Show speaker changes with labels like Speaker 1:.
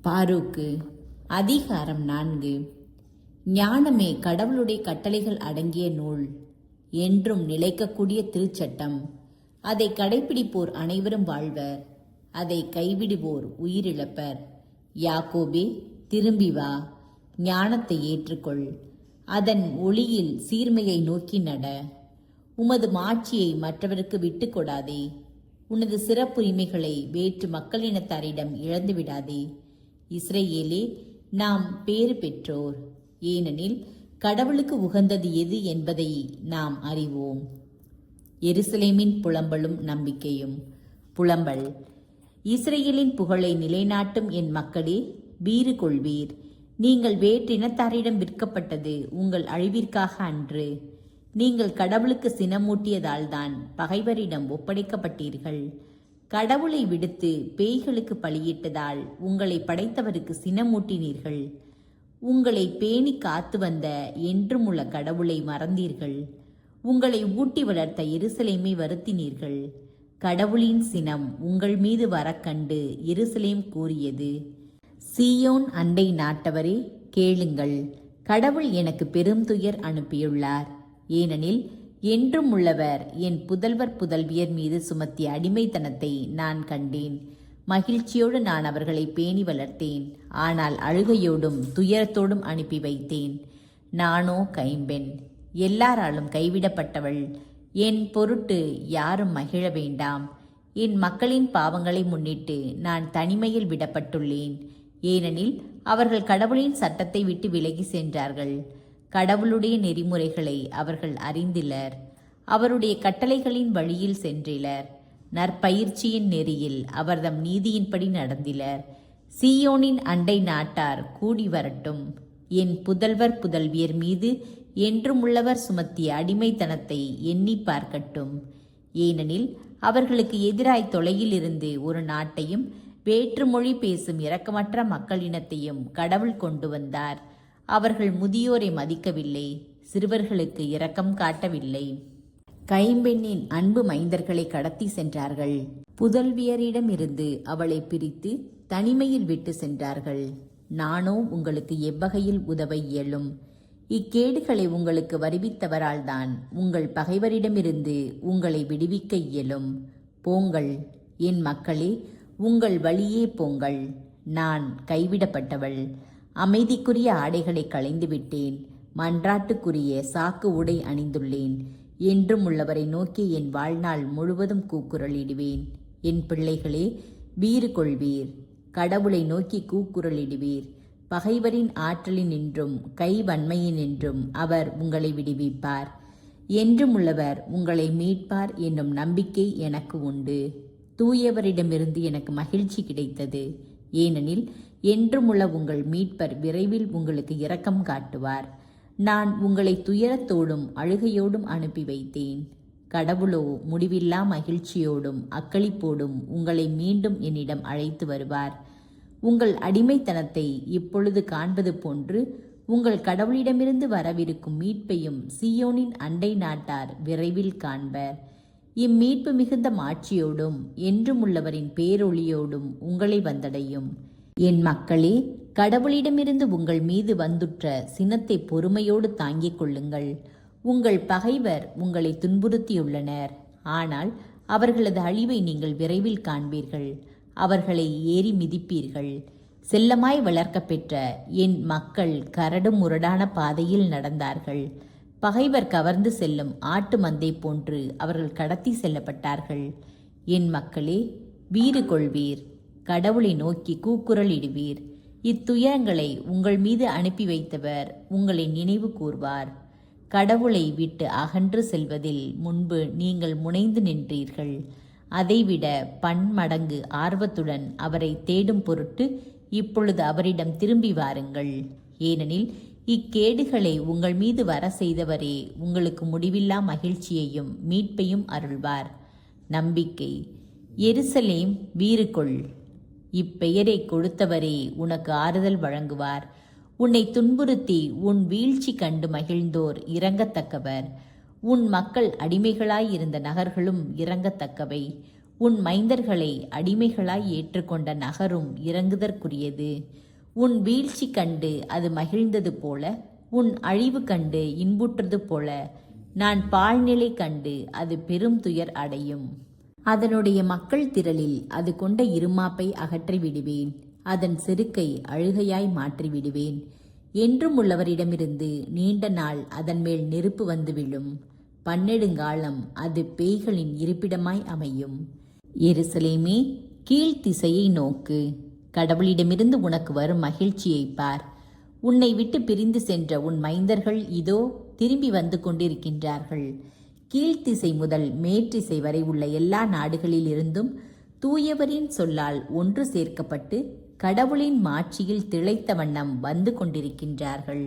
Speaker 1: பாரூக்கு அதிகாரம் 4. ஞானமே கடவுளுடைய கட்டளைகள் அடங்கிய நூல், என்றும் நிலைக்கக்கூடிய திருச்சட்டம். அதை கடைபிடிப்போர் அனைவரும் வாழ்வர், அதை கைவிடுவோர் உயிரிழப்பர். யாக்கோபே, திரும்பி வா, ஞானத்தை ஏற்றுக்கொள், அதன் ஒளியில் சீர்மையை நோக்கி நட. உமது மாட்சியை மற்றவருக்கு விட்டு கொடாதே, உனது சிறப்புரிமைகளை வேற்று மக்களினத்தாரிடம் இழந்துவிடாதே. இஸ்ரேலே, நாம் பேறு பெற்றோர், ஏனெனில் கடவுளுக்கு உகந்தது எது என்பதை நாம் அறிவோம். எருசலேமின் புலம்பலும் நம்பிக்கையும். புலம்பல். இஸ்ரேலின் புகழை நிலைநாட்டும் என் மக்களே, வீறு கொள்வீர். நீங்கள் வேற்றினத்தாரிடம் விற்கப்பட்டது உங்கள் அழிவிற்காக அன்று. நீங்கள் கடவுளுக்கு சினமூட்டியதால்தான் பகைவரிடம் ஒப்படைக்கப்பட்டீர்கள். கடவுளை விடுத்து பேய்களுக்கு பலியிட்டதால் உங்களை படைத்தவருக்கு சினமூட்டினீர்கள். உங்களை பேணி காத்து வந்த என்றும் உள்ள கடவுளை மறந்தீர்கள். உங்களை ஊட்டி வளர்த்த எருசலேமை வருத்தினீர்கள். கடவுளின் சினம் உங்கள் மீது வரக்கண்டு எருசலேம் கூறியது, சீயோன் அண்டை நாட்டவரே கேளுங்கள், கடவுள் எனக்கு பெரும் துயர் அனுப்பியுள்ளார். ஏனெனில் என்றும் உள்ளவர் என் புதல்வர் புதல்வியர் மீது சுமத்திய அடிமைத்தனத்தை நான் கண்டேன். மகிழ்ச்சியோடு நான் அவர்களை பேணி வளர்த்தேன், ஆனால் அழுகையோடும் துயரத்தோடும் அனுப்பி வைத்தேன். நானோ கைம்பெண், எல்லாராலும் கைவிடப்பட்டவள். என் பொருட்டு யாரும் மகிழ வேண்டாம். என் மக்களின் பாவங்களை முன்னிட்டு நான் தனிமையில் விடப்பட்டுள்ளேன். ஏனெனில் அவர்கள் கடவுளின் சட்டத்தை விட்டு விலகி சென்றார்கள். கடவுளுடைய நெறிமுறைகளை அவர்கள் அறிந்திலர். அவருடைய கட்டளைகளின் வழியில் சென்றிலர். நற்பயிற்சியின் நெறியில் அவர்தம் நீதியின்படி நடந்திலர். சீயோனின் அண்டை நாட்டார் கூடி வரட்டும். என் புதல்வர் புதல்வியர் மீது என்றும் உள்ளவர் சுமத்திய அடிமைத்தனத்தை எண்ணி பார்க்கட்டும். ஏனெனில் அவர்களுக்கு எதிராய் தொலையில் இருந்து ஒரு நாட்டையும் வேற்று மொழி பேசும் இரக்கமற்ற மக்களினத்தையும் கடவுள் கொண்டு வந்தார். அவர்கள் முதியோரை மதிக்கவில்லை, சிறுவர்களுக்கு இரக்கம் காட்டவில்லை. கைம்பெண்ணின் அன்பு மைந்தர்களை கடத்தி சென்றார்கள். புதல்வியரிடமிருந்து அவளை பிரித்து தனிமையில் விட்டு சென்றார்கள். நானோ உங்களுக்கு எவ்வகையில் உதவ இயலும்? இக்கேடுகளை உங்களுக்கு வருவித்தவரால் தான் உங்கள் பகைவரிடமிருந்து உங்களை விடுவிக்க இயலும். போங்கள் என் மக்களே, உங்கள் வழியே போங்கள். நான் கைவிடப்பட்டவள். அமைதிக்குரிய ஆடைகளை களைந்துவிட்டேன், மன்றாட்டுக்குரிய சாக்கு உடை அணிந்துள்ளேன். என்றும் உள்ளவரை நோக்கி என் வாழ்நாள் முழுவதும் கூக்குரலிடுவேன். என் பிள்ளைகளே, வீறு கொள்வீர், கடவுளை நோக்கி கூக்குரலிடுவீர். பகைவரின் ஆற்றலினின்றும் கைவன்மையினின்றும் அவர் உங்களை விடுவிப்பார். என்றும் உள்ளவர் உங்களை மீட்பார் என்னும் நம்பிக்கை எனக்கு உண்டு. தூயவரிடமிருந்து எனக்கு மகிழ்ச்சி கிடைத்தது. ஏனெனில் என்றும் உள்ள உங்கள் மீட்பர் விரைவில் உங்களுக்கு இரக்கம் காட்டுவார். நான் உங்களை துயரத்தோடும் அழுகையோடும் அனுப்பி வைத்தேன். கடவுளோ முடிவில்லா மகிழ்ச்சியோடும் அக்களிப்போடும் உங்களை மீண்டும் என்னிடம் அழைத்து வருவார். உங்கள் அடிமைத்தனத்தை இப்பொழுது காண்பது போன்று உங்கள் கடவுளிடமிருந்து வரவிருக்கும் மீட்பையும் சீயோனின் அண்டை நாட்டார் விரைவில் காண்பர். இம்மீட்பு மிகுந்த மாட்சியோடும் என்றும் உள்ளவரின் பேரொளியோடும் உங்களை வந்தடையும். என் மக்களே, கடவுளிடமிருந்து உங்கள் மீது வந்துற்ற சினத்தை பொறுமையோடு தாங்கிக் கொள்ளுங்கள். உங்கள் பகைவர் உங்களை துன்புறுத்தியுள்ளனர், ஆனால் அவர்களது அழிவை நீங்கள் விரைவில் காண்பீர்கள். அவர்களை ஏறி மிதிப்பீர்கள். செல்லமாய் வளர்க்கப்பெற்ற என் மக்கள் கரடு முரடான பாதையில் நடந்தார்கள். பகைவர் கவர்ந்து செல்லும் ஆட்டு மந்தை போன்று அவர்கள் கடத்தி செல்லப்பட்டார்கள். என் மக்களே, வீறு கொள்வீர், கடவுளை நோக்கி கூக்குரலிடுவீர். இத்துயரங்களை உங்கள் மீது அனுப்பி வைத்தவர் உங்களை நினைவு கூர்வார். கடவுளை விட்டு அகன்று செல்வதில் முன்பு நீங்கள் முனைந்து நின்றீர்கள். அதைவிட பன்மடங்கு ஆர்வத்துடன் அவரை தேடும் பொருட்டு இப்பொழுது அவரிடம் திரும்பி வாருங்கள். ஏனெனில் இக்கேடுகளை உங்கள் மீது வர செய்தவரே உங்களுக்கு முடிவில்லா மகிழ்ச்சியையும் மீட்பையும் அருள்வார். நம்பிக்கை. எருசலேம், வீறு கொள், இப்பெயரை கொடுத்தவரே உனக்கு ஆறுதல் வழங்குவார். உன்னை துன்புறுத்தி உன் வீழ்ச்சி கண்டு மகிழ்ந்தோர் இரங்கத்தக்கவர். உன் மக்கள் அடிமைகளாயிருந்த நகர்களும் இரங்கத்தக்கவை. உன் மைந்தர்களை அடிமைகளாய் ஏற்றுக்கொண்ட நகரும் இறங்குதற்குரியது. உன் வீழ்ச்சி கண்டு அது மகிழ்ந்தது போல, உன் அழிவு கண்டு இன்புற்றது போல, நான் பாழ்நிலை கண்டு அது பெரும் துயர் அடையும். அதனுடைய மக்கள் திரளில் அது கொண்ட இருமாப்பை அகற்றி விடுவேன். அதன் செருக்கை அழுகையாய் மாற்றி விடுவேன். என்றும் உள்ளவரிடமிருந்து நீண்ட நாள் அதன் மேல் நெருப்பு வந்து விழும். பன்னெடுங்காலம் அது பேய்களின் இருப்பிடமாய் அமையும். எருசலேமே, கீழ்த்திசையை நோக்கு. கடவுளிடமிருந்து உனக்கு வரும் மகிழ்ச்சியை பார். உன்னை விட்டு பிரிந்து சென்ற உன் மைந்தர்கள் இதோ திரும்பி வந்து கொண்டிருக்கின்றார்கள். கீழ்த்திசை முதல் மேற்றிசை வரை உள்ள எல்லா நாடுகளிலிருந்தும் தூயவரின் சொல்லால் ஒன்று சேர்க்கப்பட்டு கடவுளின் மாட்சியில் திளைத்த வண்ணம் வந்து கொண்டிருக்கின்றார்கள்.